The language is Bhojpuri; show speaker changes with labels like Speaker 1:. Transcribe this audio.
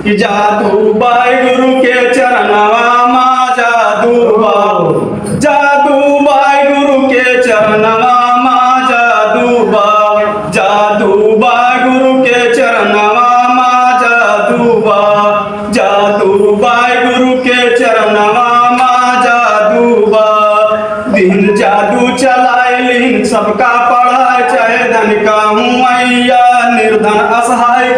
Speaker 1: कि जादू बाई गुरु के चरणवा माँ जादू बाई गुरु के चरणवा माँ जादू बाई गुरु के चरणवा माँ जादू बाई गुरु के चरणवा माँ जादू दिन जादू चलाए सबका पढ़ाए चाहे धन का हूँ मैया निर्धन असहाय